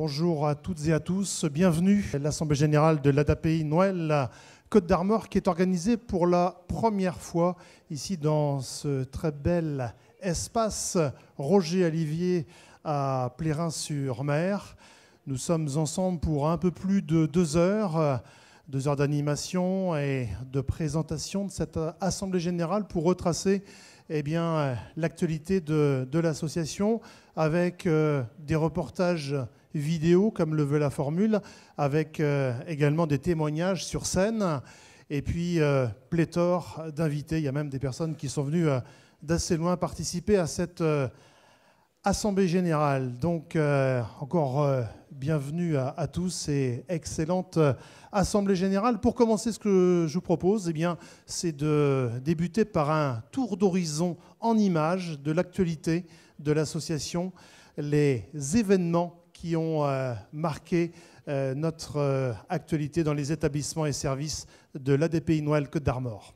Bonjour à toutes et à tous, bienvenue à l'Assemblée générale de l'ADAPI Noël Côte d'Armor qui est organisée pour la première fois ici dans ce très bel espace Roger Olivier à Plérin-sur-Mer. Nous sommes ensemble pour un peu plus de 2 heures d'animation et de présentation de cette Assemblée générale pour retracer l'actualité de l'association avec des reportages vidéo, comme le veut la formule, avec également des témoignages sur scène, et puis pléthore d'invités. Il y a même des personnes qui sont venues d'assez loin participer à cette Assemblée générale. Donc, encore bienvenue à tous et excellente Assemblée générale. Pour commencer, ce que je vous propose, c'est de débuter par un tour d'horizon en images de l'actualité de l'association, les événements qui ont marqué notre actualité dans les établissements et services de l'ADPI Noël Côte d'Armor.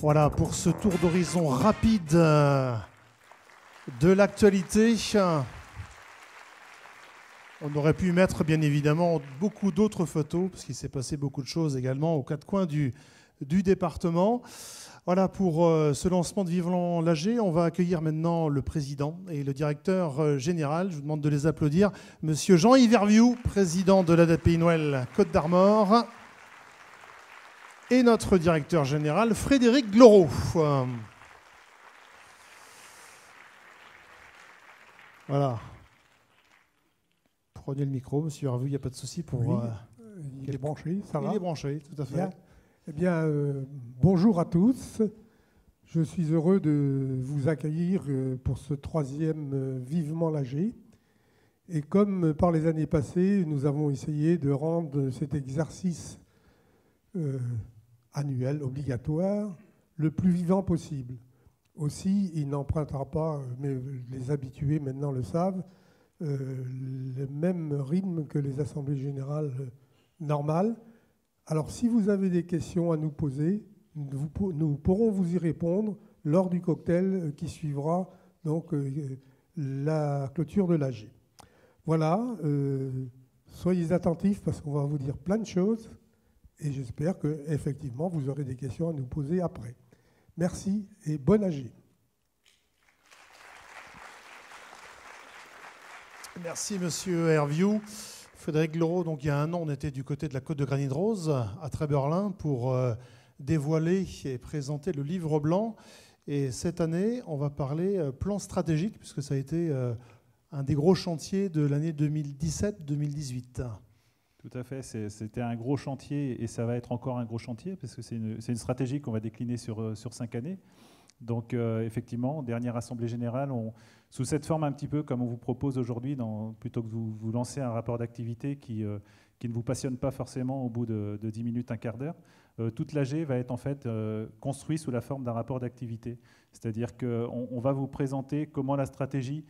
Voilà pour ce tour d'horizon rapide de l'actualité. On aurait pu mettre bien évidemment beaucoup d'autres photos, parce qu'il s'est passé beaucoup de choses également aux 4 coins du département. Voilà pour ce lancement de Vivement l'AG. On va accueillir maintenant le président et le directeur général. Je vous demande de les applaudir. Monsieur Jean-Yves Herviou, président de l'ADAPI Noël Côte d'Armor. Et notre directeur général, Frédéric Glorot. Voilà. Prenez le micro, monsieur Herviou, il n'y a pas de souci pour... Oui, il est branché, ça va ? Il est branché, tout à fait. Bien. Bonjour à tous. Je suis heureux de vous accueillir pour ce 3e Vivement l'AG. Et comme par les années passées, nous avons essayé de rendre cet exercice annuel, obligatoire, le plus vivant possible. Aussi, il n'empruntera pas, mais les habitués maintenant le savent, le même rythme que les assemblées générales normales. Alors, si vous avez des questions à nous poser, nous pourrons vous y répondre lors du cocktail qui suivra donc, la clôture de l'AG. Voilà, soyez attentifs parce qu'on va vous dire plein de choses et j'espère qu'effectivement vous aurez des questions à nous poser après. Merci et bonne AG. Merci, Monsieur Hervieux. Frédéric Leroux, donc il y a un an, on était du côté de la côte de Granit Rose, à Tréberlin, pour dévoiler et présenter le livre blanc. Et cette année, on va parler plan stratégique, puisque ça a été un des gros chantiers de l'année 2017-2018. Tout à fait, c'était un gros chantier et ça va être encore un gros chantier, parce que c'est une stratégie qu'on va décliner sur 5 années. Donc effectivement, dernière assemblée générale, sous cette forme un petit peu comme on vous propose aujourd'hui, plutôt que vous lancer un rapport d'activité qui ne vous passionne pas forcément au bout de 10 minutes, un quart d'heure, toute l'AG va être en fait construite sous la forme d'un rapport d'activité. C'est-à-dire qu'on va vous présenter comment la stratégie,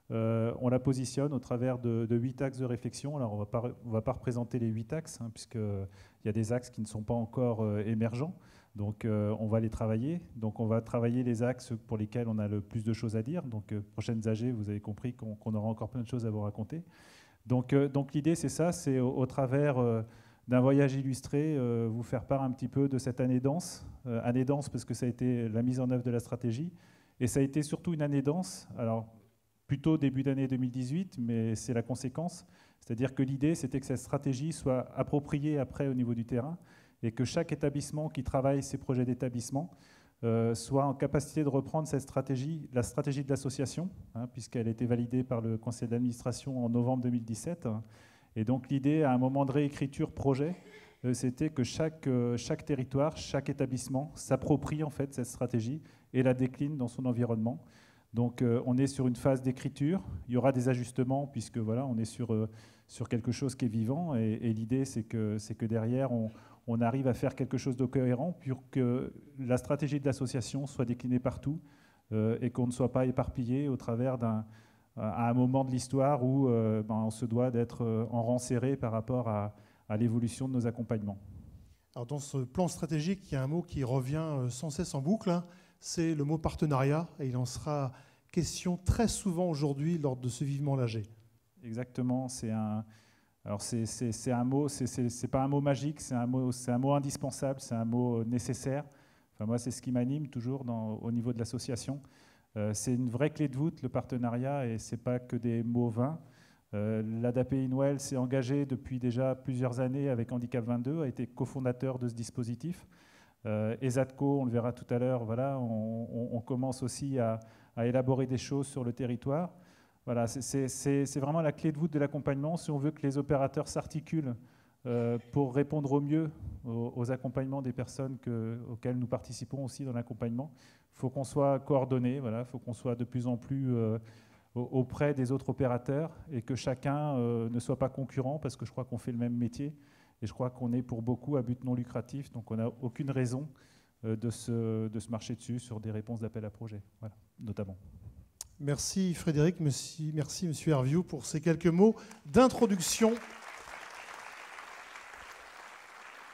on la positionne au travers de 8 axes de réflexion. Alors on ne va pas représenter les 8 axes, puisqu'il y a des axes qui ne sont pas encore émergents. Donc on va les travailler. Donc on va travailler les axes pour lesquels on a le plus de choses à dire. Donc prochaines AG, vous avez compris qu'on aura encore plein de choses à vous raconter. Donc l'idée c'est ça, c'est au travers d'un voyage illustré, vous faire part un petit peu de cette année dense. Année dense parce que ça a été la mise en œuvre de la stratégie. Et ça a été surtout une année dense, alors plutôt début d'année 2018, mais c'est la conséquence. C'est-à-dire que l'idée c'était que cette stratégie soit appropriée après au niveau du terrain, et que chaque établissement qui travaille ses projets d'établissement soit en capacité de reprendre cette stratégie, la stratégie de l'association, puisqu'elle a été validée par le conseil d'administration en novembre 2017. Et donc l'idée, à un moment de réécriture projet, c'était que chaque territoire, chaque établissement s'approprie en fait cette stratégie et la décline dans son environnement. Donc on est sur une phase d'écriture, il y aura des ajustements puisque voilà, on est sur quelque chose qui est vivant et l'idée c'est que derrière on arrive à faire quelque chose de cohérent pour que la stratégie de l'association soit déclinée partout et qu'on ne soit pas éparpillé au travers à un moment de l'histoire où on se doit d'être en rang serré par rapport à l'évolution de nos accompagnements. Alors dans ce plan stratégique, il y a un mot qui revient sans cesse en boucle, c'est le mot partenariat, et il en sera question très souvent aujourd'hui lors de ce Vivement l'AG. Exactement, c'est un mot, c'est pas un mot magique, c'est un mot indispensable, c'est un mot nécessaire. Enfin, moi, c'est ce qui m'anime toujours au niveau de l'association. C'est une vraie clé de voûte, le partenariat, et c'est pas que des mots vains. L'ADAPI Noël s'est engagé depuis déjà plusieurs années avec Handicap 22, a été cofondateur de ce dispositif. ESATCO, on le verra tout à l'heure, voilà, on commence aussi à élaborer des choses sur le territoire. Voilà, c'est vraiment la clé de voûte de l'accompagnement. Si on veut que les opérateurs s'articulent pour répondre au mieux aux accompagnements des personnes auxquelles nous participons aussi dans l'accompagnement, il faut qu'on soit coordonné, voilà, il faut qu'on soit de plus en plus auprès des autres opérateurs et que chacun ne soit pas concurrent parce que je crois qu'on fait le même métier et je crois qu'on est pour beaucoup à but non lucratif, donc on n'a aucune raison de se marcher dessus sur des réponses d'appel à projet, voilà, notamment. Merci Frédéric, merci Monsieur Hervieux pour ces quelques mots d'introduction.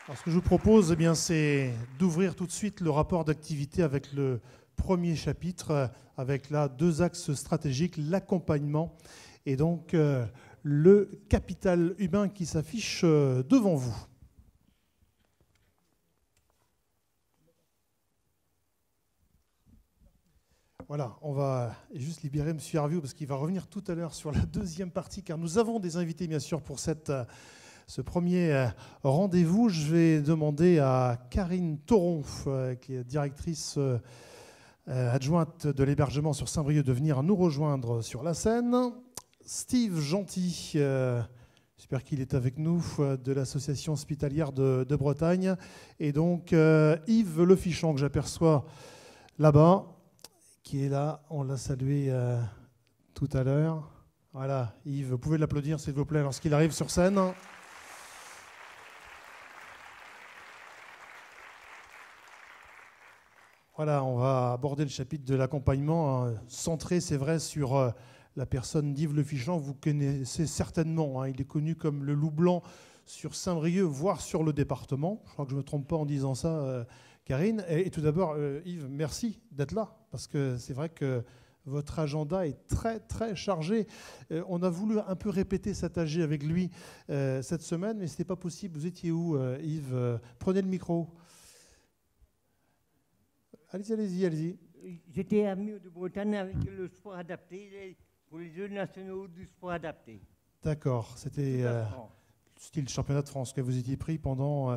Alors, ce que je vous propose, c'est d'ouvrir tout de suite le rapport d'activité avec le premier chapitre, avec là 2 axes stratégiques, l'accompagnement et donc le capital humain qui s'affiche devant vous. Voilà, on va juste libérer M. Hervieux parce qu'il va revenir tout à l'heure sur la deuxième partie, car nous avons des invités, bien sûr, pour ce premier rendez-vous. Je vais demander à Karine Thoronf, qui est directrice adjointe de l'hébergement sur Saint-Brieuc, de venir nous rejoindre sur la scène. Steve Gentil, j'espère qu'il est avec nous, de l'association hospitalière de Bretagne. Et donc Yves Lefichon, que j'aperçois là-bas, qui est là, on l'a salué tout à l'heure. Voilà, Yves, vous pouvez l'applaudir s'il vous plaît lorsqu'il arrive sur scène. Voilà, on va aborder le chapitre de l'accompagnement, centré, c'est vrai, sur la personne d'Yves Le Fichant, vous connaissez certainement. Hein. Il est connu comme le loup blanc sur Saint-Brieuc, voire sur le département. Je crois que je ne me trompe pas en disant ça, Karine. Et tout d'abord, Yves, merci d'être là, parce que c'est vrai que votre agenda est très, très chargé. On a voulu un peu répéter cet AG avec lui cette semaine, mais ce n'était pas possible. Vous étiez où, Yves? Prenez le micro. Allez-y, allez-y, allez-y. J'étais à Mur de Bretagne avec le sport adapté, pour les Jeux nationaux du sport adapté. D'accord, c'était style championnat de France que vous étiez pris pendant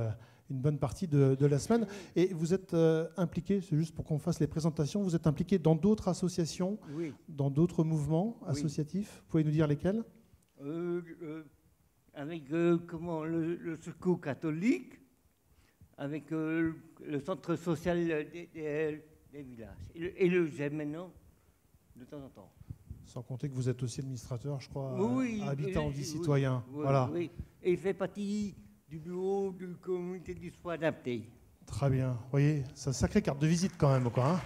une bonne partie de la semaine. Et vous êtes impliqué, c'est juste pour qu'on fasse les présentations, vous êtes impliqué dans d'autres associations, oui, dans d'autres mouvements associatifs. Vous pouvez nous dire lesquels? Avec le Secours catholique, avec le centre social des villages. Et le GEM maintenant, de temps en temps. Sans compter que vous êtes aussi administrateur, je crois, à Habitat en vie citoyen. Oui, voilà. Oui. Et il fait partie du bureau du comité du sport adapté. Très bien. Vous voyez, c'est une sacrée carte de visite quand même, quoi. Hein.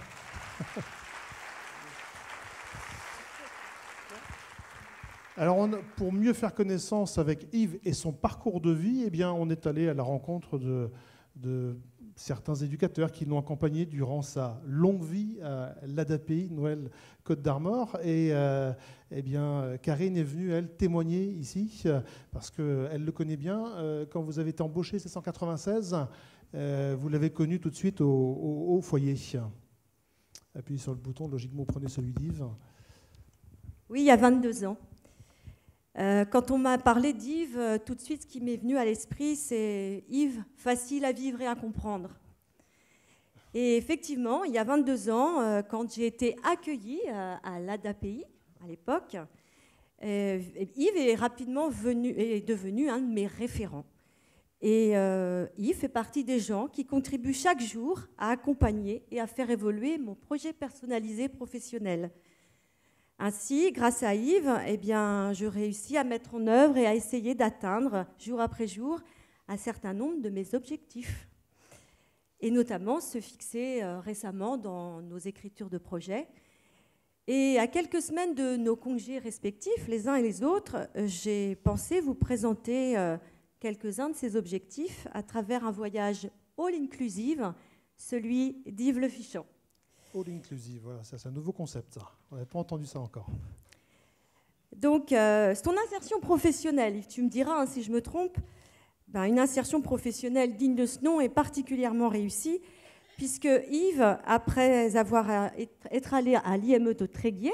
Alors, pour mieux faire connaissance avec Yves et son parcours de vie, eh bien, on est allé à la rencontre de certains éducateurs qui l'ont accompagné durant sa longue vie à l'ADAPI Noël Côte d'Armor. Et eh bien, Karine est venue, elle, témoigner ici, parce qu'elle le connaît bien. Quand vous avez été embauché, c'est 196, vous l'avez connu tout de suite au foyer. Appuyez sur le bouton, logiquement, vous prenez celui d'Yves. Oui, il y a 22 ans. Quand on m'a parlé d'Yves, tout de suite, ce qui m'est venu à l'esprit, c'est Yves, facile à vivre et à comprendre. Et effectivement, il y a 22 ans, quand j'ai été accueillie à l'ADAPI, à l'époque, Yves est devenu un de mes référents. Et Yves fait partie des gens qui contribuent chaque jour à accompagner et à faire évoluer mon projet personnalisé professionnel. Ainsi, grâce à Yves, eh bien, je réussis à mettre en œuvre et à essayer d'atteindre, jour après jour, un certain nombre de mes objectifs. Et notamment se fixer récemment dans nos écritures de projet. Et à quelques semaines de nos congés respectifs, les uns et les autres, j'ai pensé vous présenter quelques-uns de ces objectifs à travers un voyage all-inclusive, celui d'Yves Le Fichant. All inclusive, voilà, c'est un nouveau concept, ça. On n'avait pas entendu ça encore. Donc, ton insertion professionnelle, Yves, tu me diras si je me trompe, une insertion professionnelle digne de ce nom est particulièrement réussie, puisque Yves, après avoir être allé à l'IME de Tréguier,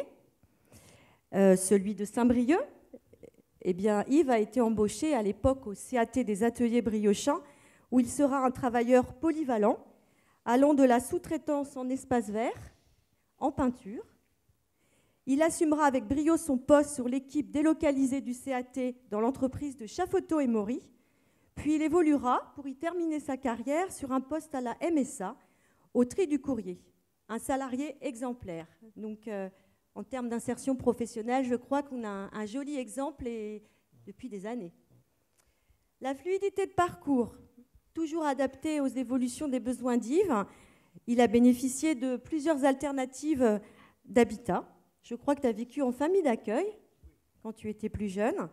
celui de Saint-Brieuc, eh bien, Yves a été embauché à l'époque au CAT des ateliers Briochin, où il sera un travailleur polyvalent, allant de la sous-traitance en espace vert, en peinture. Il assumera avec brio son poste sur l'équipe délocalisée du CAT dans l'entreprise de Chafoto et Maury, puis il évoluera pour y terminer sa carrière sur un poste à la MSA, au tri du courrier, un salarié exemplaire. Donc, en termes d'insertion professionnelle, je crois qu'on a un joli exemple depuis des années. La fluidité de parcours, toujours adapté aux évolutions des besoins d'Yves. Il a bénéficié de plusieurs alternatives d'habitat. Je crois que tu as vécu en famille d'accueil quand tu étais plus jeune.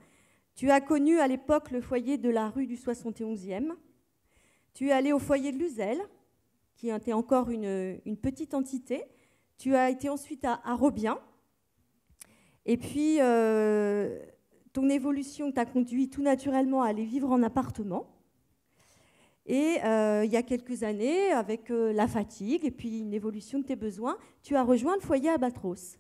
Tu as connu à l'époque le foyer de la rue du 71e. Tu es allé au foyer de Luzel, qui était encore une petite entité. Tu as été ensuite à Robien. Et puis, ton évolution t'a conduit tout naturellement à aller vivre en appartement. Et il y a quelques années, avec la fatigue et puis une évolution de tes besoins, tu as rejoint le foyer Albatros.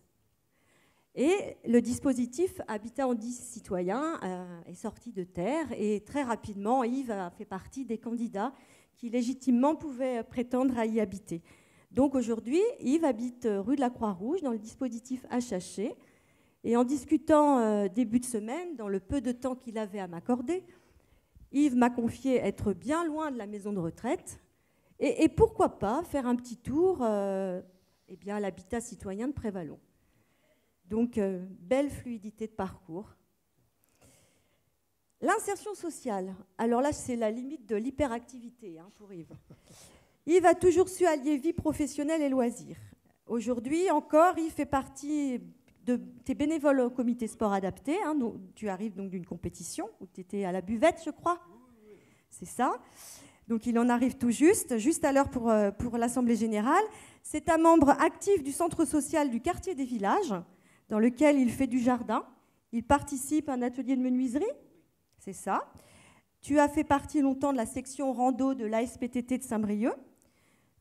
Et le dispositif Habitat en 10 citoyens est sorti de terre et très rapidement, Yves a fait partie des candidats qui légitimement pouvaient prétendre à y habiter. Donc aujourd'hui, Yves habite rue de la Croix-Rouge dans le dispositif HHC. Et en discutant début de semaine, dans le peu de temps qu'il avait à m'accorder, Yves m'a confié être bien loin de la maison de retraite et pourquoi pas faire un petit tour à l'habitat citoyen de Prévalon. Donc, belle fluidité de parcours. L'insertion sociale. Alors là, c'est la limite de l'hyperactivité pour Yves. Yves a toujours su allier vie professionnelle et loisirs. Aujourd'hui encore, Yves fait partie tu es bénévole au comité sport adapté. Hein, donc, tu arrives donc d'une compétition où tu étais à la buvette, je crois. C'est ça. Donc il en arrive tout juste à l'heure pour l'Assemblée générale. C'est un membre actif du centre social du quartier des villages, dans lequel il fait du jardin. Il participe à un atelier de menuiserie. C'est ça. Tu as fait partie longtemps de la section rando de l'ASPTT de Saint-Brieuc.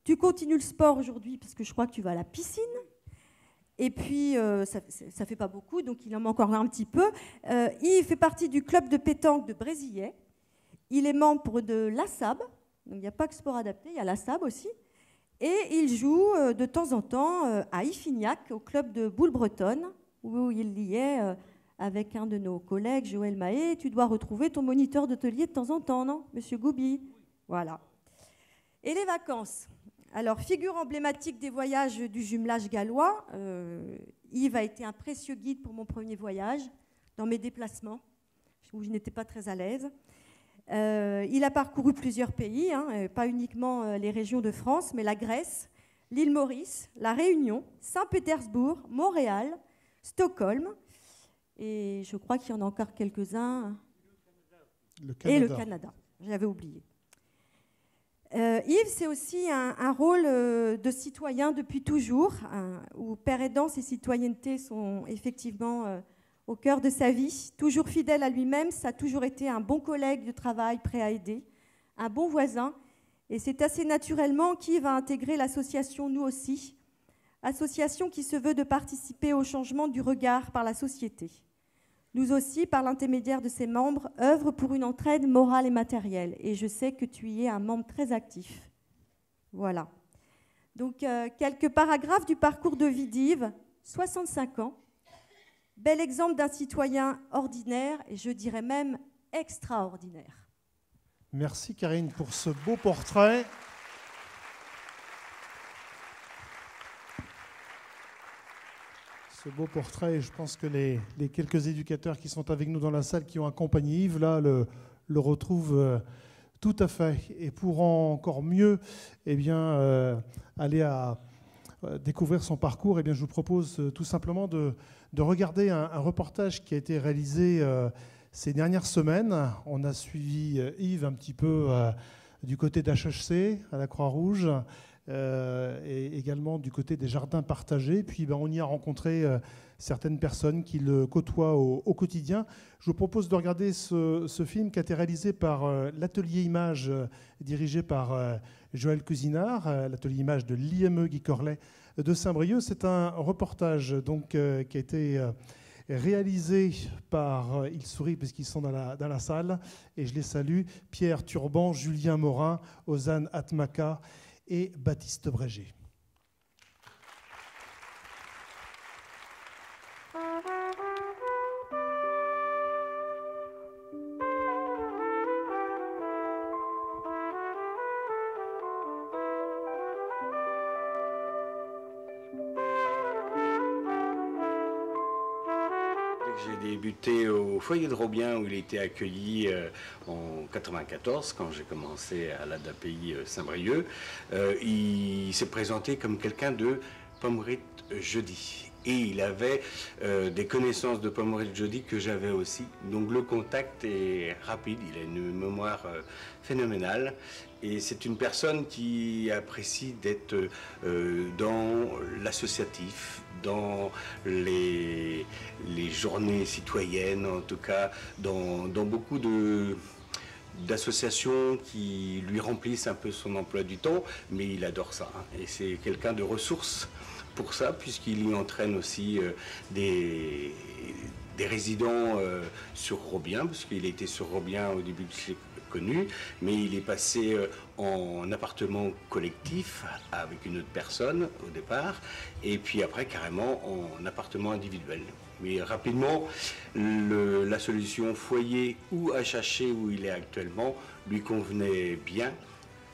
Tu continues le sport aujourd'hui parce que je crois que tu vas à la piscine. Et puis, ça ne fait pas beaucoup, donc il en manque encore un petit peu. Il fait partie du club de pétanque de Brésillet. Il est membre de l'ASAB. Donc il n'y a pas que sport adapté, il y a l'ASAB aussi. Et il joue de temps en temps à Iffignac, au club de boule bretonne, où il y est avec un de nos collègues, Joël Mahé. Tu dois retrouver ton moniteur d'atelier de temps en temps, non, Monsieur Goubi? Voilà. Et les vacances. Alors, figure emblématique des voyages du jumelage gallois, Yves a été un précieux guide pour mon premier voyage, dans mes déplacements, où je n'étais pas très à l'aise. Il a parcouru plusieurs pays, hein, pas uniquement les régions de France, mais la Grèce, l'île Maurice, la Réunion, Saint-Pétersbourg, Montréal, Stockholm, et je crois qu'il y en a encore quelques-uns. Et le Canada, j'avais oublié. Yves, c'est aussi un rôle de citoyen depuis toujours, où père aidance et citoyenneté sont effectivement au cœur de sa vie. Toujours fidèle à lui-même, ça a toujours été un bon collègue de travail prêt à aider, un bon voisin. Et c'est assez naturellement qu'Yves a intégré l'association Nous aussi, association qui se veut de participer au changement du regard par la société. Nous aussi, par l'intermédiaire de ses membres, œuvrent pour une entraide morale et matérielle. Et je sais que tu y es un membre très actif. Voilà. Donc, quelques paragraphes du parcours de vie d'Yves. 65 ans. Bel exemple d'un citoyen ordinaire, et je dirais même extraordinaire. Merci Karine pour ce beau portrait. Ce beau portrait, je pense que les quelques éducateurs qui sont avec nous dans la salle, qui ont accompagné Yves, là, le retrouvent tout à fait. Et pour encore mieux aller à découvrir son parcours, je vous propose tout simplement de regarder un reportage qui a été réalisé ces dernières semaines. On a suivi Yves un petit peu du côté d'HHC, à la Croix-Rouge, et également du côté des jardins partagés. Puis on y a rencontré certaines personnes qui le côtoient au quotidien. Je vous propose de regarder ce film qui a été réalisé par l'atelier Images, dirigé par Joël Cousinard, l'atelier Images de l'IME Guy Corlet de Saint-Brieuc. C'est un reportage donc, qui a été réalisé par, ils sourient parce qu'ils sont dans la salle, et je les salue, Pierre Turban, Julien Morin, Ozan Atmaka et Baptiste Brégé. J'ai débuté au foyer de Robien où il a été accueilli en 1994 quand j'ai commencé à l'ADAPI Saint-Brieuc. Il s'est présenté comme quelqu'un de Pommerit Jeudi. Et il avait des connaissances de Pommerit Jeudi que j'avais aussi. Donc le contact est rapide, il a une mémoire phénoménale. Et c'est une personne qui apprécie d'être dans l'associatif, dans les journées citoyennes, en tout cas, dans beaucoup d'associations qui lui remplissent un peu son emploi du temps, mais il adore ça. Hein. Et c'est quelqu'un de ressources pour ça, puisqu'il y entraîne aussi des résidents sur Robien, parce qu'il était sur Robien au début de ses connu, mais il est passé en appartement collectif avec une autre personne au départ, et puis après carrément en appartement individuel. Mais rapidement, la solution foyer ou HHC où il est actuellement lui convenait bien.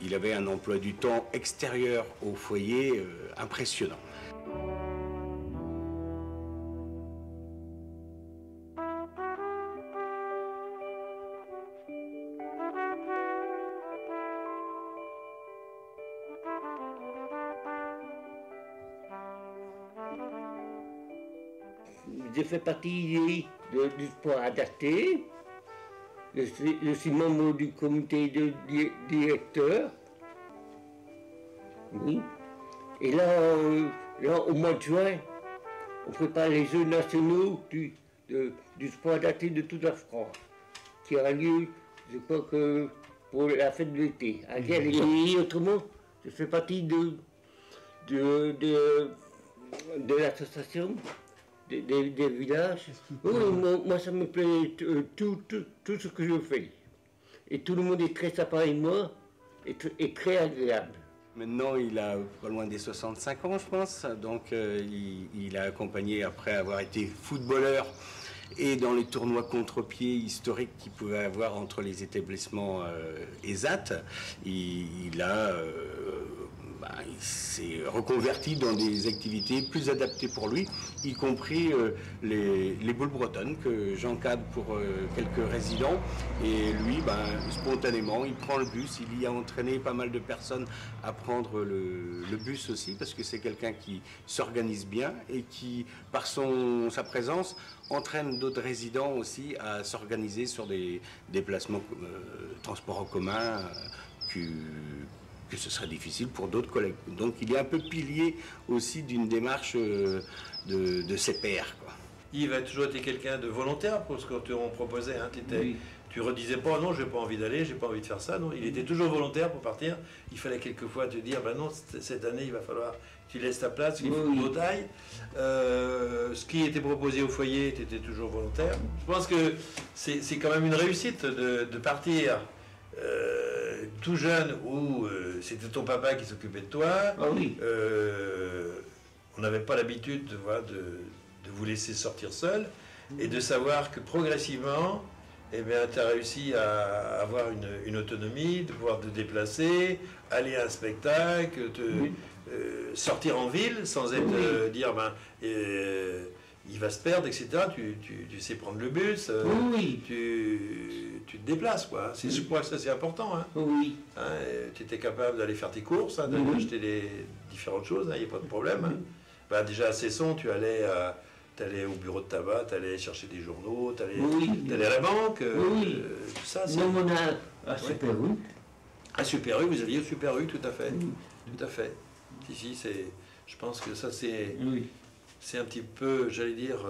Il avait un emploi du temps extérieur au foyer impressionnant. j'ai fait partie du sport adapté. Je suis membre du comité de directeur. Oui. Et là, au mois de juin, on prépare les Jeux nationaux du sport adapté de toute la France, qui aura lieu, je crois que pour la fête de l'été. Et autrement, je fais partie de l'association des villages. Oui, moi, ça me plaît tout ce que je fais. Et tout le monde est très sympa avec moi et très agréable. Maintenant, il a pas loin des 65 ans, je pense. Donc, il a accompagné, après avoir été footballeur et dans les tournois contre-pied historiques qu'il pouvait avoir entre les établissements ESAT, il s'est reconverti dans des activités plus adaptées pour lui, y compris les boules bretonnes que j'encadre pour quelques résidents. Et lui, spontanément, il prend le bus. Il y a entraîné pas mal de personnes à prendre le bus aussi, parce que c'est quelqu'un qui s'organise bien et qui, par sa présence, entraîne d'autres résidents aussi à s'organiser sur des déplacements transports en commun que ce serait difficile pour d'autres collègues. Donc il est un peu pilier aussi d'une démarche de ses pairs, quoi. Yves a toujours été quelqu'un de volontaire pour ce qu'on proposait. Hein. Oui. Tu redisais pas, non, j'ai pas envie d'aller, j'ai pas envie de faire ça. Non, il était toujours volontaire pour partir. Il fallait quelquefois te dire, non, cette année, il va falloir que tu laisses ta place, qu'il faut une beau taille. Ce qui était proposé au foyer, tu étais toujours volontaire. Je pense que c'est quand même une réussite de partir tout jeune où c'était ton papa qui s'occupait de toi. Ah oui. On n'avait pas l'habitude de vous laisser sortir seul et de savoir que progressivement, tu as réussi à avoir une autonomie, de pouvoir te déplacer, aller à un spectacle, sortir en ville sans être dire il va se perdre, etc. Tu sais prendre le bus, tu te déplaces, quoi. Je crois que ça c'est important. Hein. Oui. Hein, tu étais capable d'aller faire tes courses, d'acheter différentes choses, il n'y a pas de problème. Hein. Déjà à Cesson, tu allais au bureau de tabac, tu allais chercher des journaux, tu allais à la banque, tout ça. Super U. À Super U, vous alliez au Super U, tout à fait. Tout à fait. Ici, je pense que ça c'est... C'est un petit peu, j'allais dire,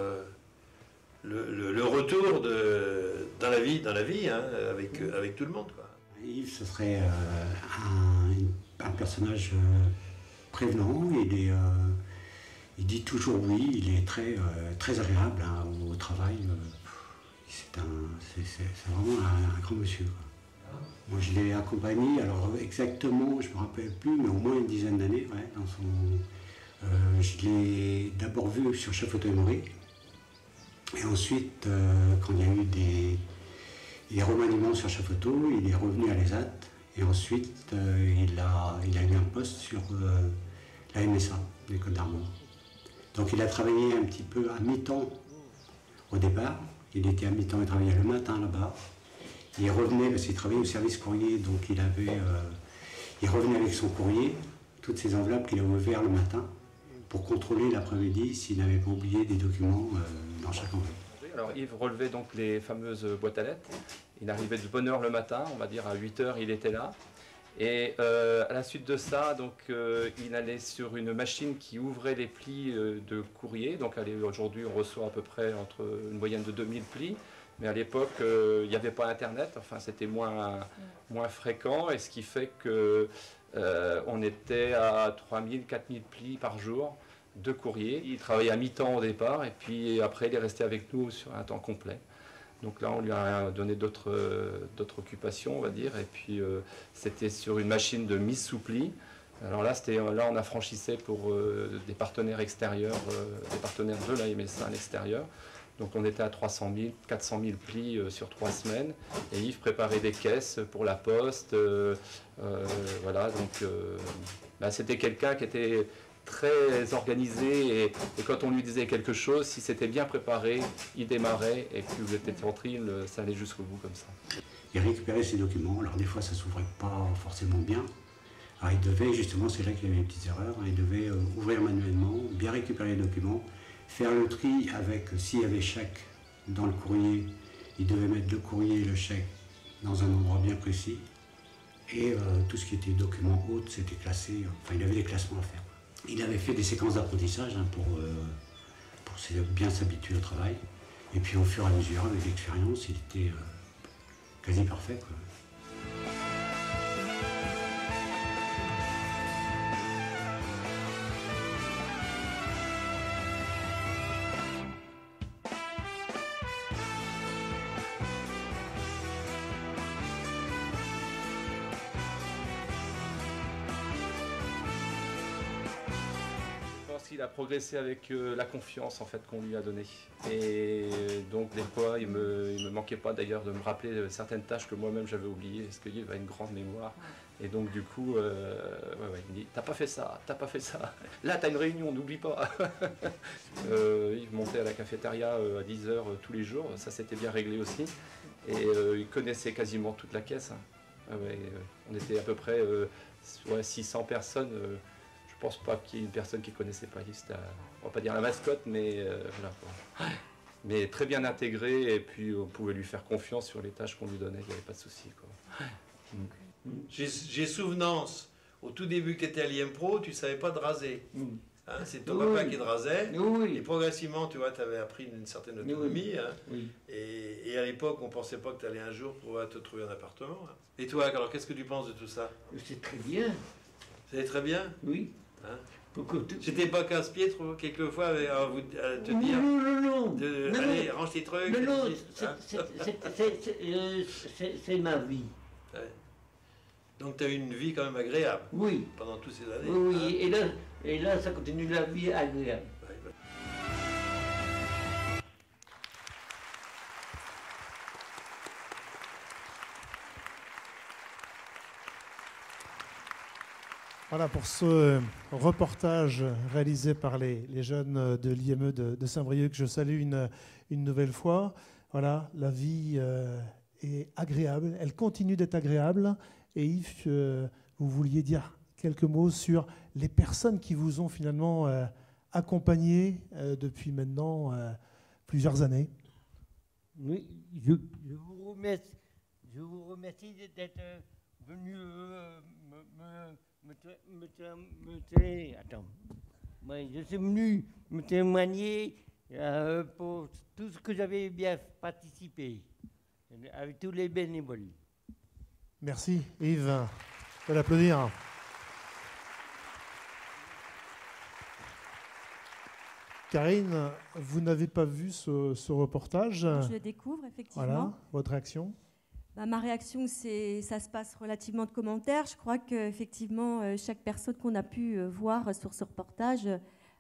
le retour dans la vie hein, avec tout le monde, quoi. Yves, ce serait un personnage prévenant. Il dit toujours oui, il est très agréable hein, au travail. C'est vraiment un grand monsieur, quoi. Moi, je l'ai accompagné, alors exactement, je ne me rappelle plus, mais au moins une dizaine d'années, dans son... je l'ai d'abord vu sur Chafaud-Aumaury, et ensuite, quand il y a eu des remaniements sur Chafaud, il est revenu à l'ESAT, et ensuite, il a eu un poste sur la MSA, les Côtes d'Armor. Donc il a travaillé un petit peu à mi-temps au départ, il était à mi-temps, il travaillait le matin là-bas, il revenait, parce qu'il travaillait au service courrier, donc il revenait avec son courrier, toutes ses enveloppes qu'il avait ouvertes le matin, pour contrôler l'après-midi s'il n'avait pas oublié des documents dans chaque enveloppe. Alors Yves relevait donc les fameuses boîtes à lettres. Il arrivait de bonne heure le matin, on va dire à 8 h il était là. Et à la suite de ça, donc, il allait sur une machine qui ouvrait les plis de courrier. Donc aujourd'hui on reçoit à peu près entre une moyenne de 2000 plis. Mais à l'époque, il n'y avait pas Internet, enfin c'était moins fréquent. Et ce qui fait que on était à 3000, 4000 plis par jour de courrier. Il travaillait à mi-temps au départ et puis après il est resté avec nous sur un temps complet. Donc là on lui a donné d'autres occupations on va dire et puis c'était sur une machine de mise sous pli. Alors là on affranchissait pour des partenaires extérieurs, des partenaires de la MSA à l'extérieur. Donc on était à 300 000, 400 000 plis sur 3 semaines. Et Yves préparait des caisses pour la poste. Voilà, donc c'était quelqu'un qui était très organisé. Et quand on lui disait quelque chose, si c'était bien préparé, il démarrait. Et puis vous étiez tranquille, ça allait jusqu'au bout comme ça. Il récupérait ses documents. Alors des fois ça ne s'ouvrait pas forcément bien. Alors il devait, justement, c'est là qu'il y avait des petites erreurs. Il devait ouvrir manuellement, bien récupérer les documents. faire le tri avec s'il y avait chèque dans le courrier, il devait mettre le courrier et le chèque dans un endroit bien précis. Et tout ce qui était document autres, c'était classé, enfin il avait des classements à faire. Il avait fait des séquences d'apprentissage hein, pour bien s'habituer au travail. Et puis au fur et à mesure, avec l'expérience, il était quasi parfait, quoi. Il a progressé avec la confiance en fait qu'on lui a donnée. Et donc des fois, il me manquait pas d'ailleurs de me rappeler certaines tâches que moi-même j'avais oubliées, parce qu'il a une grande mémoire. Et donc du coup, il me dit, t'as pas fait ça, t'as pas fait ça. Là, t'as une réunion, n'oublie pas. Il montait à la cafétéria à 10h tous les jours, ça s'était bien réglé aussi. Et il connaissait quasiment toute la caisse. Hein. On était à peu près 600 personnes. Je pense pas qu'il y ait une personne qui ne connaissait pas Yves. On va pas dire la mascotte, mais voilà, quoi. Mais très bien intégré, et puis on pouvait lui faire confiance sur les tâches qu'on lui donnait, il n'y avait pas de souci, quoi. J'ai souvenance, au tout début que tu étais à l'IMPRO, tu ne savais pas te raser. Hein, c'est ton papa qui te rasait, et progressivement, tu vois, tu avais appris une certaine autonomie. Hein, et à l'époque, on ne pensait pas que tu allais un jour pouvoir te trouver un appartement. Hein. Et toi, alors, qu'est-ce que tu penses de tout ça? C'est très bien. C'est très bien? Oui. Hein? J'étais pas casse-pied quelquefois à te dire non. Allez, range tes trucs. Non, c'est ma vie. Ouais. Donc tu as eu une vie quand même agréable. Oui. Pendant toutes ces années. Oui, hein? et là ça continue la vie agréable. Voilà pour ce reportage réalisé par les jeunes de l'IME de Saint-Brieuc que je salue une nouvelle fois. Voilà, la vie est agréable, elle continue d'être agréable. Et Yves, vous vouliez dire quelques mots sur les personnes qui vous ont finalement accompagné depuis maintenant plusieurs années. Oui, je vous remercie d'être venu attends. Je suis venu me témoigner pour tout ce que j'avais bien participé, avec tous les bénévoles. Merci Yves, je peux l'applaudir. Karine, vous n'avez pas vu ce reportage? Je le découvre, effectivement. Voilà, votre réaction? Ma réaction, ça se passe relativement de commentaires. Je crois qu'effectivement, chaque personne qu'on a pu voir sur ce reportage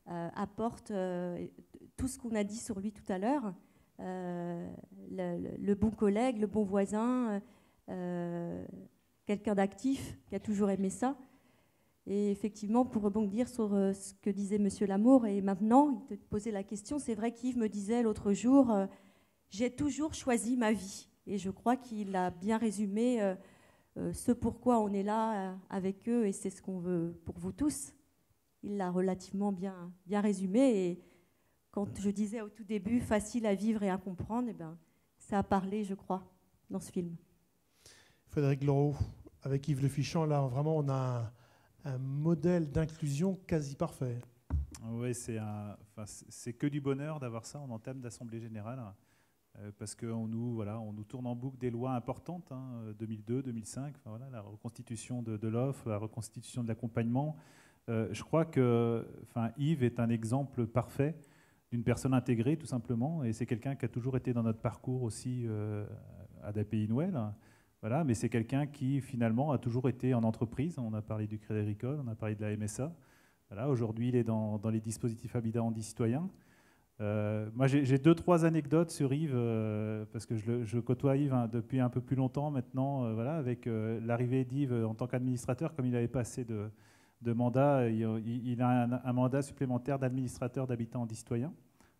apporte tout ce qu'on a dit sur lui tout à l'heure. Le bon collègue, le bon voisin, quelqu'un d'actif qui a toujours aimé ça. Et effectivement, pour rebondir sur ce que disait M. Lamour, et maintenant, il te posait la question, c'est vrai qu'Yves me disait l'autre jour, j'ai toujours choisi ma vie. Et je crois qu'il a bien résumé ce pourquoi on est là avec eux, et c'est ce qu'on veut pour vous tous. Il l'a relativement bien résumé. Et quand je disais au tout début, facile à vivre et à comprendre, eh ben, ça a parlé, je crois, dans ce film. Frédéric Leroux, avec Yves Le Fichant, là, vraiment, on a un modèle d'inclusion quasi parfait. Oui, c'est que du bonheur d'avoir ça en entame d'Assemblée Générale. Parce qu'on nous tourne en boucle des lois importantes, hein, 2002, 2005, voilà, la reconstitution de l'offre, la reconstitution de l'accompagnement. Je crois que Yves est un exemple parfait d'une personne intégrée, tout simplement, et c'est quelqu'un qui a toujours été dans notre parcours aussi à ADAPI Nouel. Voilà, mais c'est quelqu'un qui, finalement, a toujours été en entreprise. On a parlé du Crédit Agricole, on a parlé de la MSA. Voilà, aujourd'hui, il est dans les dispositifs Habitat Handi-Citoyen. Moi, j'ai 2-3 anecdotes sur Yves, parce que je côtoie Yves depuis un peu plus longtemps maintenant. Voilà, avec l'arrivée d'Yves en tant qu'administrateur, comme il n'avait pas assez de mandat, il a un mandat supplémentaire d'administrateur d'Habitat Handi-Citoyen.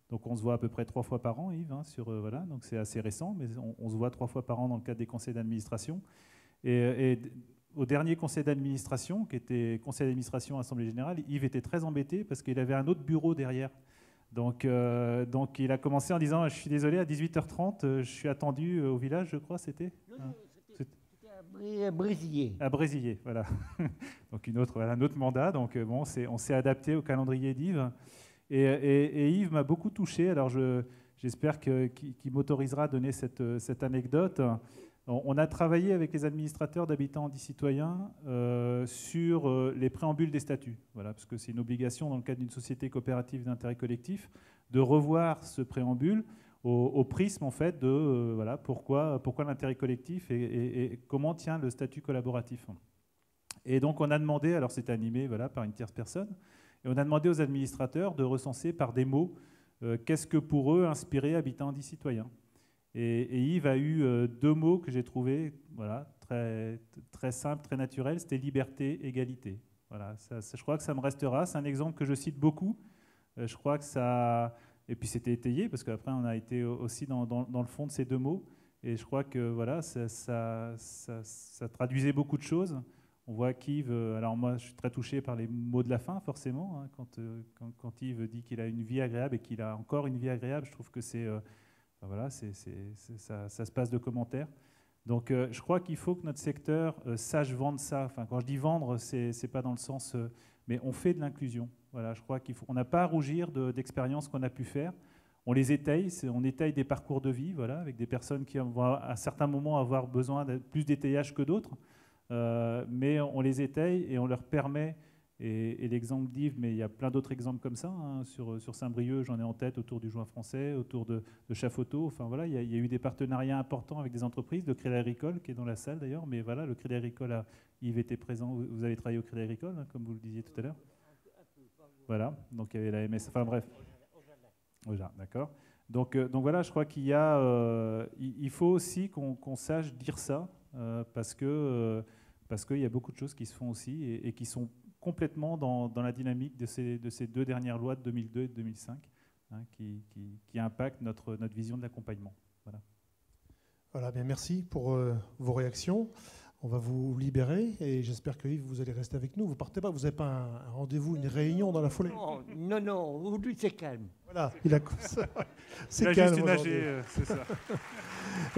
Donc on se voit à peu près 3 fois par an, Yves, hein, voilà, donc c'est assez récent, mais on se voit 3 fois par an dans le cadre des conseils d'administration. Et au dernier conseil d'administration, qui était conseil d'administration Assemblée Générale, Yves était très embêté parce qu'il avait un autre bureau derrière Donc il a commencé en disant « Je suis désolé, à 18h30, je suis attendu au village, je crois, c'était ?» C'était à Brésilliers. À Brésilliers, voilà. Donc un autre mandat. Donc bon, on s'est adapté au calendrier d'Yves. Et Yves m'a beaucoup touché. Alors j'espère qu'il m'autorisera à donner cette anecdote. On a travaillé avec les administrateurs d'habitants anti-citoyens sur les préambules des statuts. Voilà, parce que c'est une obligation dans le cadre d'une société coopérative d'intérêt collectif de revoir ce préambule au prisme en fait de voilà, pourquoi l'intérêt collectif et comment tient le statut collaboratif. Et donc on a demandé, alors c'est animé voilà, par une tierce personne, et on a demandé aux administrateurs de recenser par des mots qu'est-ce que pour eux inspirait habitant anti-citoyen. Et Yves a eu deux mots que j'ai trouvés voilà, très, très simples, très naturels, c'était liberté, égalité. Voilà, je crois que ça me restera, c'est un exemple que je cite beaucoup. Je crois que ça... Et puis c'était étayé, parce qu'après on a été aussi dans le fond de ces deux mots. Et je crois que voilà, ça traduisait beaucoup de choses. On voit qu'Yves, alors moi je suis très touché par les mots de la fin forcément, hein, quand Yves dit qu'il a une vie agréable et qu'il a encore une vie agréable, je trouve que c'est... voilà, ça se passe de commentaires. Donc je crois qu'il faut que notre secteur sache vendre ça. Enfin, quand je dis vendre, c'est pas dans le sens... mais on fait de l'inclusion. Voilà, je crois qu'on n'a pas à rougir d'expériences qu'on a pu faire. On les étaye, on étaye des parcours de vie, voilà, avec des personnes qui vont à certains moments avoir besoin de plus d'étayage que d'autres. Mais on les étaye et on leur permet, et l'exemple d'Yves, mais il y a plein d'autres exemples comme ça, hein, sur Saint-Brieuc, j'en ai en tête, autour du Joint français, autour de Chafoto. Enfin, voilà, il y a eu des partenariats importants avec des entreprises, le Crédit Agricole, qui est dans la salle d'ailleurs, mais voilà, le Crédit Agricole, Yves était présent, vous avez travaillé au Crédit Agricole, hein, comme vous le disiez tout à l'heure. Voilà, donc il y avait la MS, enfin bref. D'accord. Donc voilà, je crois qu'il y a, il faut aussi qu'on sache dire ça, parce qu'il y a beaucoup de choses qui se font aussi et qui sont complètement dans la dynamique de ces deux dernières lois de 2002 et de 2005, hein, qui impactent notre vision de l'accompagnement. Voilà. Voilà, bien merci pour vos réactions. On va vous libérer et j'espère que Yves, vous allez rester avec nous. Vous partez pas, vous n'avez pas un rendez-vous, une réunion dans la foulée? Non, aujourd'hui c'est calme. Voilà, c'est calme. Juste nager, c'est ça.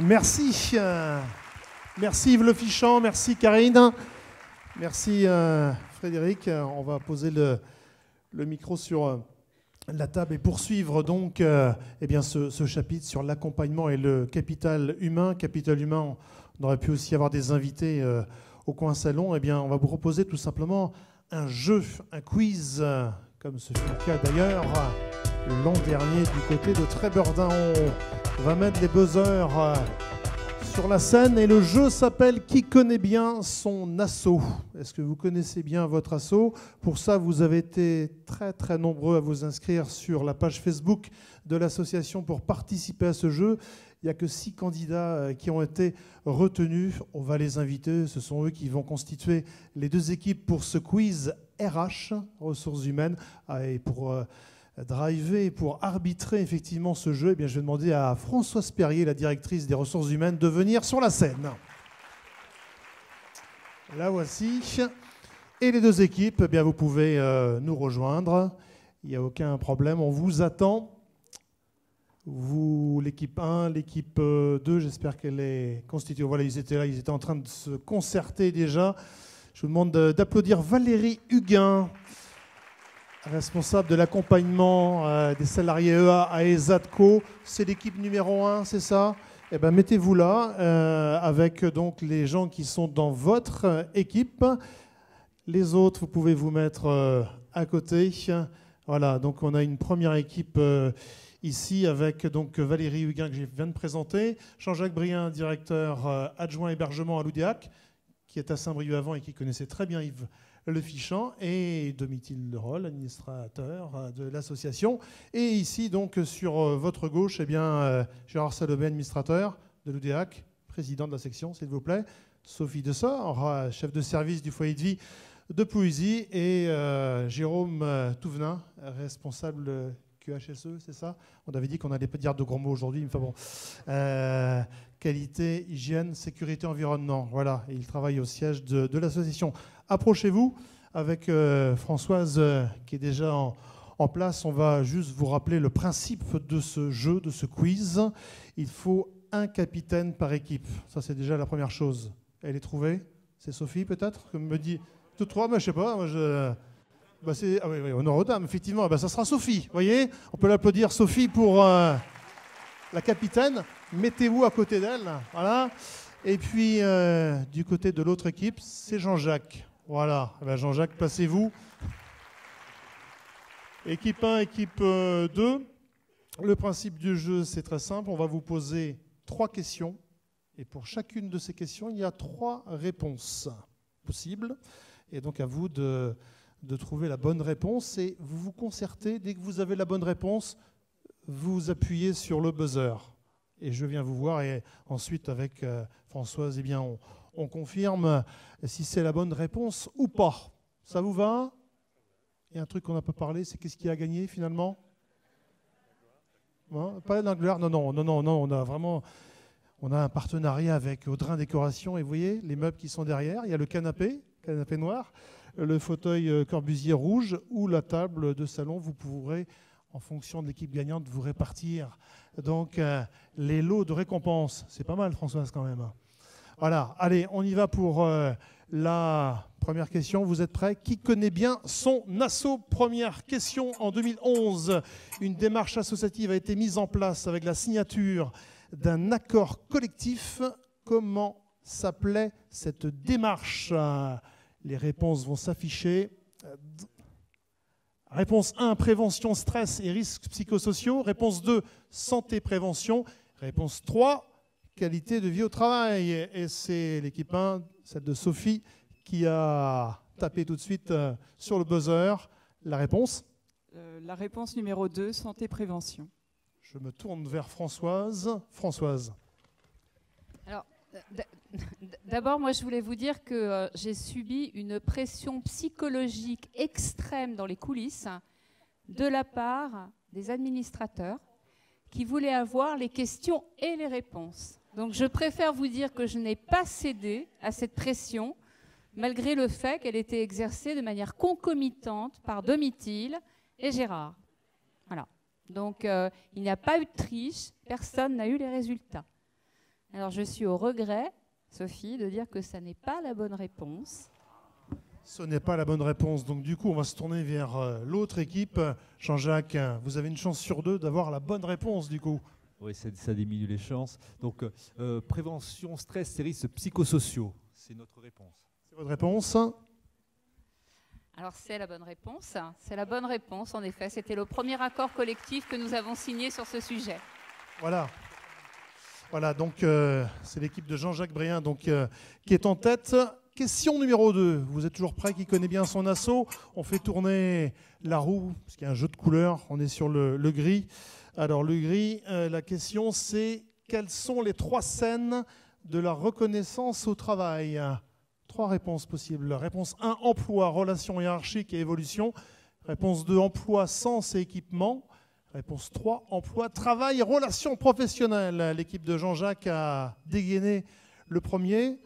Merci. Merci Yves Le Fichant, merci Karine, merci Frédéric. On va poser le micro sur la table et poursuivre donc eh bien ce chapitre sur l'accompagnement et le capital humain. Capital humain, on aurait pu aussi avoir des invités au coin salon. Eh bien, on va vous proposer tout simplement un jeu, un quiz, comme ce fut le cas d'ailleurs l'an dernier du côté de Trébordin. On va mettre les buzzers sur la scène et le jeu s'appelle « Qui connaît bien son asso ?» Est-ce que vous connaissez bien votre asso? Pour ça, vous avez été très très nombreux à vous inscrire sur la page Facebook de l'association pour participer à ce jeu. Il n'y a que 6 candidats qui ont été retenus. On va les inviter. Ce sont eux qui vont constituer les 2 équipes pour ce quiz RH, ressources humaines, et pour driver, pour arbitrer effectivement ce jeu. Eh bien, je vais demander à Françoise Perrier, la directrice des ressources humaines, de venir sur la scène. La voici. Et les 2 équipes, eh bien, vous pouvez nous rejoindre. Il n'y a aucun problème. On vous attend. Vous, l'équipe 1, l'équipe 2, j'espère qu'elle est constituée. Voilà, ils étaient là, ils étaient en train de se concerter déjà. Je vous demande d'applaudir Valérie Huguin, responsable de l'accompagnement des salariés EA à ESADCO. C'est l'équipe numéro 1, c'est ça? Eh bien, mettez-vous là avec donc les gens qui sont dans votre équipe. Les autres, vous pouvez vous mettre à côté. Voilà, donc on a une première équipe ici avec donc Valérie Huguin que je viens de présenter, Jean-Jacques Brien, directeur adjoint hébergement à l'Oudéac, qui est à Saint-Brieuc avant et qui connaissait très bien Yves Le Fichant, et Domitil Leroll, administrateur de l'association. Et ici, donc, sur votre gauche, eh bien, Gérard Salobé, administrateur de l'Oudéac, président de la section, s'il vous plaît, Sophie Dessort, chef de service du foyer de vie de Pouilly, et Jérôme Touvenin, responsable QHSE, c'est ça? On avait dit qu'on n'allait pas dire de gros mots aujourd'hui, mais enfin bon. Qualité, hygiène, sécurité, environnement. Voilà, et il travaille au siège de l'association. Approchez-vous avec Françoise qui est déjà en en place. On va juste vous rappeler le principe de ce jeu, de ce quiz. Il faut un capitaine par équipe. Ça, c'est déjà la première chose. Elle est trouvée? C'est Sophie, peut-être? Comme me dit... Toutes trois, mais je sais pas. Moi, bah, ah oui, honneur aux dames, effectivement. Bah, ça sera Sophie, vous voyez? On peut l'applaudir, Sophie, pour la capitaine. Mettez-vous à côté d'elle. Voilà. Et puis, du côté de l'autre équipe, c'est Jean-Jacques. Voilà. Eh bien, Jean-Jacques, placez-vous. Équipe 1, équipe 2. Le principe du jeu, c'est très simple. On va vous poser 3 questions. Et pour chacune de ces questions, il y a 3 réponses possibles. Et donc, à vous de trouver la bonne réponse. Et vous vous concertez. Dès que vous avez la bonne réponse, vous appuyez sur le buzzer. Et je viens vous voir. Et ensuite, avec Françoise, eh bien, on confirme si c'est la bonne réponse ou pas. Ça vous va? Il y a un truc qu'on n'a pas parlé, c'est qu'est-ce qui a gagné finalement? Pas la gloire, non, on a un partenariat avec Audrin Décoration et vous voyez les meubles qui sont derrière. Il y a le canapé noir, le fauteuil Corbusier rouge ou la table de salon. Vous pourrez, en fonction de l'équipe gagnante, vous répartir. Donc les lots de récompenses, c'est pas mal Françoise quand même. Voilà, allez, on y va pour la première question. Vous êtes prêts? Qui connaît bien son asso? Première question. En 2011, une démarche associative a été mise en place avec la signature d'un accord collectif. Comment s'appelait cette démarche? Les réponses vont s'afficher. Réponse 1, prévention, stress et risques psychosociaux. Réponse 2, santé, prévention. Réponse 3, qualité de vie au travail. Et c'est l'équipe 1, celle de Sophie, qui a tapé tout de suite sur le buzzer. La réponse? La réponse numéro 2, santé, prévention. Je me tourne vers Françoise. Françoise. Alors, d'abord, moi, je voulais vous dire que j'ai subi une pression psychologique extrême dans les coulisses de la part des administrateurs qui voulaient avoir les questions et les réponses. Donc, je préfère vous dire que je n'ai pas cédé à cette pression, malgré le fait qu'elle était exercée de manière concomitante par Domitil et Gérard. Voilà. Donc, il n'y a pas eu de triche, personne n'a eu les résultats. Alors, je suis au regret, Sophie, de dire que ça n'est pas la bonne réponse. Ce n'est pas la bonne réponse. Donc, du coup, on va se tourner vers l'autre équipe. Jean-Jacques, vous avez une chance sur 2 d'avoir la bonne réponse, du coup. Oui, ça diminue les chances. Donc, prévention, stress et risques psychosociaux, c'est notre réponse. C'est votre réponse? Alors, c'est la bonne réponse. C'est la bonne réponse, en effet. C'était le premier accord collectif que nous avons signé sur ce sujet. Voilà. Voilà, donc c'est l'équipe de Jean-Jacques Bréhin donc, qui est en tête. Question numéro 2. Vous êtes toujours prêts? Qui connaît bien son asso? On fait tourner la roue, parce qu'il y a un jeu de couleurs. On est sur le gris. Alors, le gris, la question, c'est quelles sont les 3 scènes de la reconnaissance au travail? 3 réponses possibles. Réponse 1, emploi, relations hiérarchiques et évolution. Réponse 2, emploi, sens et équipement. Réponse 3, emploi, travail et relations professionnelles. L'équipe de Jean-Jacques a dégainé le premier.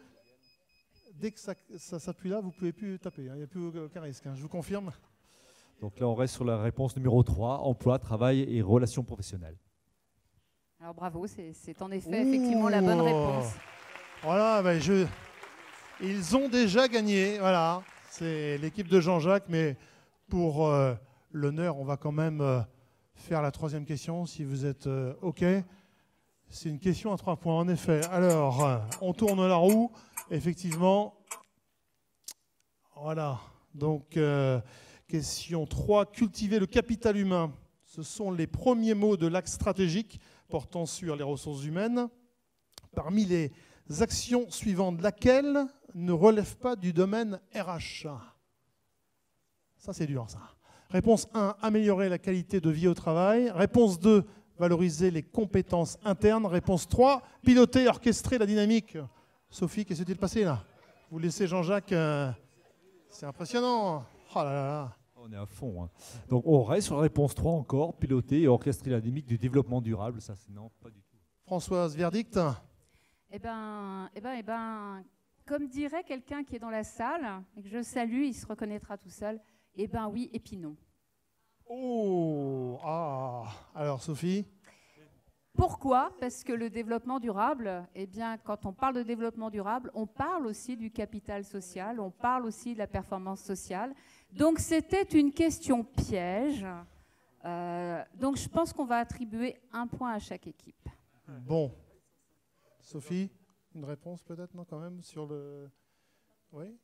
Dès que ça s'appuie là, vous ne pouvez plus taper. Il n'y a plus aucun risque, je vous confirme. Donc là, on reste sur la réponse numéro 3, emploi, travail et relations professionnelles. Alors bravo, c'est en effet effectivement la bonne réponse. Voilà, ben ils ont déjà gagné. Voilà, c'est l'équipe de Jean-Jacques, mais pour l'honneur, on va quand même faire la 3e question, si vous êtes OK. C'est une question à 3 points, en effet. Alors, on tourne la roue, effectivement. Voilà, donc question 3, cultiver le capital humain. Ce sont les premiers mots de l'axe stratégique portant sur les ressources humaines. Parmi les actions suivantes, laquelle ne relève pas du domaine RH? Ça, c'est dur, ça. Réponse 1, améliorer la qualité de vie au travail. Réponse 2, valoriser les compétences internes. Réponse 3, piloter et orchestrer la dynamique. Sophie, qu'est-ce qui s'est passé là? Vous laissez Jean-Jacques, c'est impressionnant. Oh là là. On est à fond. Hein. Donc on reste sur la réponse 3 encore, piloter et orchestrer la dynamique du développement durable. Ça, c'est non, pas du tout. Françoise, verdict? Eh ben, comme dirait quelqu'un qui est dans la salle, et que je salue, il se reconnaîtra tout seul, eh ben oui, et puis non. Oh, ah. Alors Sophie? Pourquoi? Parce que le développement durable, eh bien, quand on parle de développement durable, on parle aussi du capital social, on parle aussi de la performance sociale. Donc c'était une question piège. Donc je pense qu'on va attribuer 1 point à chaque équipe. Bon. Sophie, une réponse peut-être, non, quand même, sur le... Oui?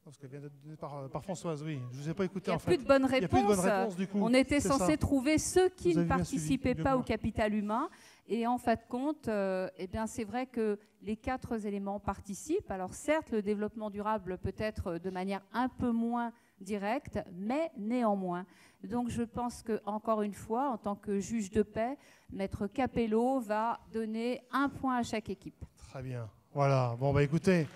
Parce qu'elle vient d'être donnée par Françoise, oui. Je ne vous ai pas écouté, en fait. Il n'y a plus de bonne Il y a plus de bonne réponse. réponse, du coup. On était C'est censé ça. trouver ceux qui Vous ne avez bien participaient suivi, pas mieux au que moi. capital humain. Et en fin de compte, eh bien, c'est vrai que les 4 éléments participent. Alors certes, le développement durable peut être de manière un peu moins directe, mais néanmoins. Donc je pense que, encore une fois, en tant que juge de paix, Maître Capello va donner 1 point à chaque équipe. Très bien. Voilà. Bon, bah écoutez.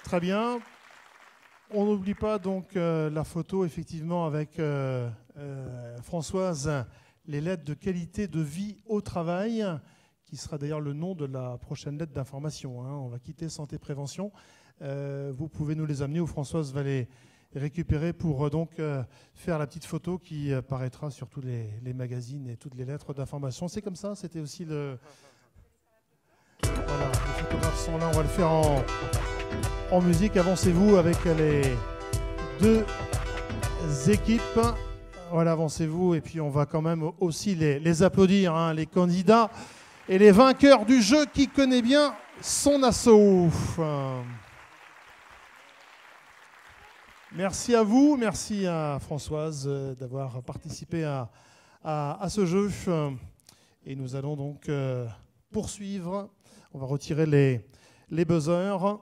Très bien. On n'oublie pas donc la photo, effectivement, avec Françoise, les lettres de qualité de vie au travail, qui sera d'ailleurs le nom de la prochaine lettre d'information. Hein. On va quitter Santé Prévention. Vous pouvez nous les amener, ou Françoise va les récupérer pour donc faire la petite photo qui paraîtra sur tous les magazines et toutes les lettres d'information. C'est comme ça, c'était aussi le... Voilà, les photographes sont là, on va le faire en musique. Avancez-vous avec les 2 équipes. Voilà, avancez-vous. Et puis on va quand même aussi les applaudir, hein, les candidats et les vainqueurs du jeu qui connaît bien son assaut. Merci à vous, merci à Françoise d'avoir participé à ce jeu. Et nous allons donc poursuivre. On va retirer les buzzers.